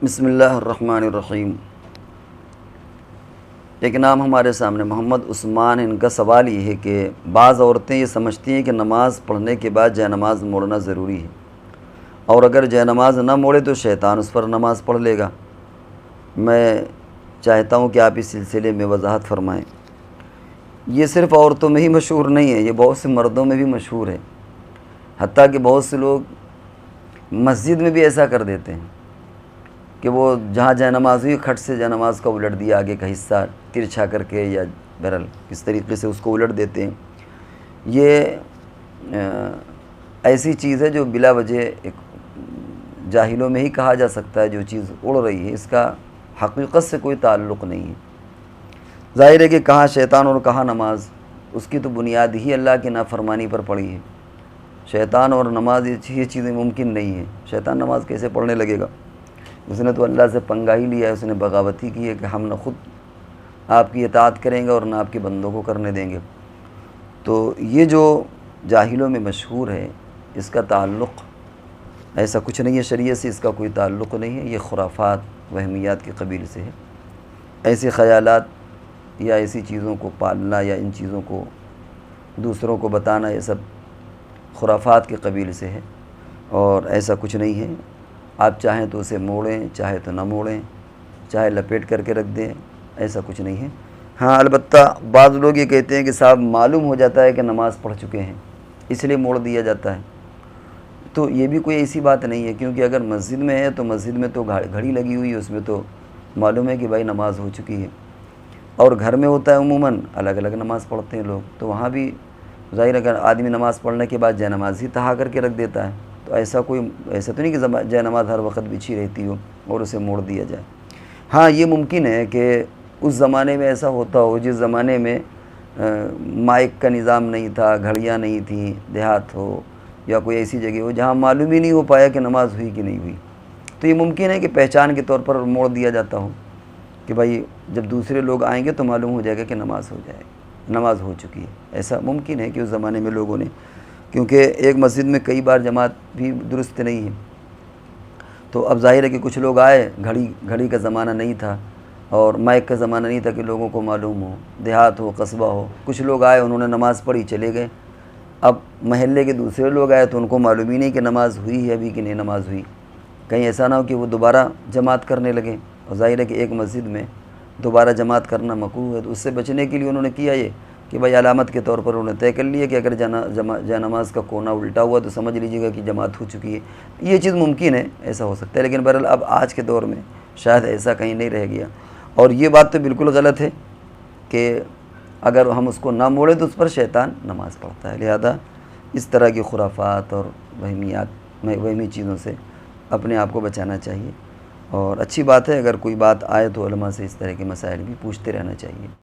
बिस्मिल्लाहिर्रहमानिर्रहीम। एक नाम हमारे सामने मोहम्मद उस्मान, इनका सवाल ये है कि बाज़ औरतें ये समझती हैं कि नमाज़ पढ़ने के बाद जयनमाज़ मोड़ना ज़रूरी है, और अगर जयनमाज़ ना मोड़े तो शैतान उस पर नमाज़ पढ़ लेगा। मैं चाहता हूँ कि आप इस सिलसिले में वजाहत फरमाएँ। ये सिर्फ़ औरतों में ही मशहूर नहीं है, ये बहुत से मर्दों में भी मशहूर है। हत्ता कि बहुत से लोग मस्जिद में भी ऐसा कर देते हैं कि वो जहाँ जयनमाज़ हुई खट से जयनमाज़ का उलट दिया, आगे का हिस्सा तिरछा करके या बहरहाल किस तरीके से उसको उलट देते हैं। ये ऐसी चीज़ है जो बिला वजह एक जाहिलों में ही कहा जा सकता है। जो चीज़ उड़ रही है इसका हकीकत से कोई ताल्लुक़ नहीं है। ज़ाहिर है कि कहाँ शैतान और कहाँ नमाज, उसकी तो बुनियाद ही अल्लाह की नाफरमानी पर पड़ी है। शैतान और नमाज ये चीज़ें मुमकिन नहीं है। शैतान नमाज कैसे पढ़ने लगेगा? उसने तो अल्लाह से पंगा ही लिया है, उसने बगावत ही की है कि हम न खुद आपकी इताअत करेंगे और न आपके बंदों को करने देंगे। तो ये जो जाहिलों में मशहूर है, इसका ताल्लुक़ ऐसा कुछ नहीं है, शरीयत से इसका कोई ताल्लुक़ नहीं है। ये खुराफात वहमियात के कबील से है। ऐसे ख़यालात या ऐसी चीज़ों को पालना या इन चीज़ों को दूसरों को बताना, ये सब खुराफात के कबील से है और ऐसा कुछ नहीं है। आप चाहें तो उसे मोड़ें, चाहे तो ना मोड़ें, चाहे लपेट करके रख दें, ऐसा कुछ नहीं है। हाँ, अलबत्ता बाज़ लोग ये कहते हैं कि साहब मालूम हो जाता है कि नमाज़ पढ़ चुके हैं इसलिए मोड़ दिया जाता है। तो ये भी कोई ऐसी बात नहीं है, क्योंकि अगर मस्जिद में है तो मस्जिद में तो घड़ी लगी हुई है, उसमें तो मालूम है कि भाई नमाज़ हो चुकी है। और घर में होता है उमूमन अलग अलग नमाज़ पढ़ते हैं लोग, तो वहाँ भी ज़ाहिर अगर आदमी नमाज़ पढ़ने के बाद जयनमाज़ ही तहा करके रख देता है, तो ऐसा तो नहीं कि जयनमाज़ हर वक्त बिछी रहती हो और उसे मोड़ दिया जाए। हाँ, ये मुमकिन है कि उस ज़माने में ऐसा होता हो जिस ज़माने में माइक का निज़ाम नहीं था, घड़ियाँ नहीं थी, देहात हो या कोई ऐसी जगह हो जहाँ मालूम ही नहीं हो पाया कि नमाज़ हुई कि नहीं हुई। तो ये मुमकिन है कि पहचान के तौर पर मोड़ दिया जाता हो कि भाई जब दूसरे लोग आएंगे तो मालूम हो जाएगा कि नमाज़ हो चुकी है। ऐसा मुमकिन है कि उस ज़माने में लोगों ने, क्योंकि एक मस्जिद में कई बार जमात भी दुरुस्त नहीं है। तो अब ज़ाहिर है कि कुछ लोग आए, घड़ी का ज़माना नहीं था और माइक का ज़माना नहीं था कि लोगों को मालूम हो, देहात हो, कस्बा हो। कुछ लोग आए, उन्होंने नमाज़ पढ़ी, चले गए। अब महल्ले के दूसरे लोग आए तो उनको मालूम ही नहीं कि नमाज़ हुई है अभी कि नहीं नमाज़ हुई। कहीं ऐसा ना हो कि वो दोबारा जमात करने लगे। और ज़ाहिर है कि एक मस्जिद में दोबारा जमात करना मकरूह है, तो उससे बचने के लिए उन्होंने किया ये कि भाई अलामत के तौर पर उन्होंने तय कर लिया कि अगर जयनमाज़ का कोना उल्टा हुआ तो समझ लीजिएगा कि जमात हो चुकी है। ये चीज़ मुमकिन है, ऐसा हो सकता है, लेकिन बहरहाल अब आज के दौर में शायद ऐसा कहीं नहीं रह गया। और ये बात तो बिल्कुल गलत है कि अगर हम उसको ना मोड़ें तो उस पर शैतान नमाज़ पढ़ता है। लिहाजा इस तरह की खुराफात और वहमी चीज़ों से अपने आप को बचाना चाहिए। और अच्छी बात है, अगर कोई बात आए तो उलमा से इस तरह के मसाइल भी पूछते रहना चाहिए।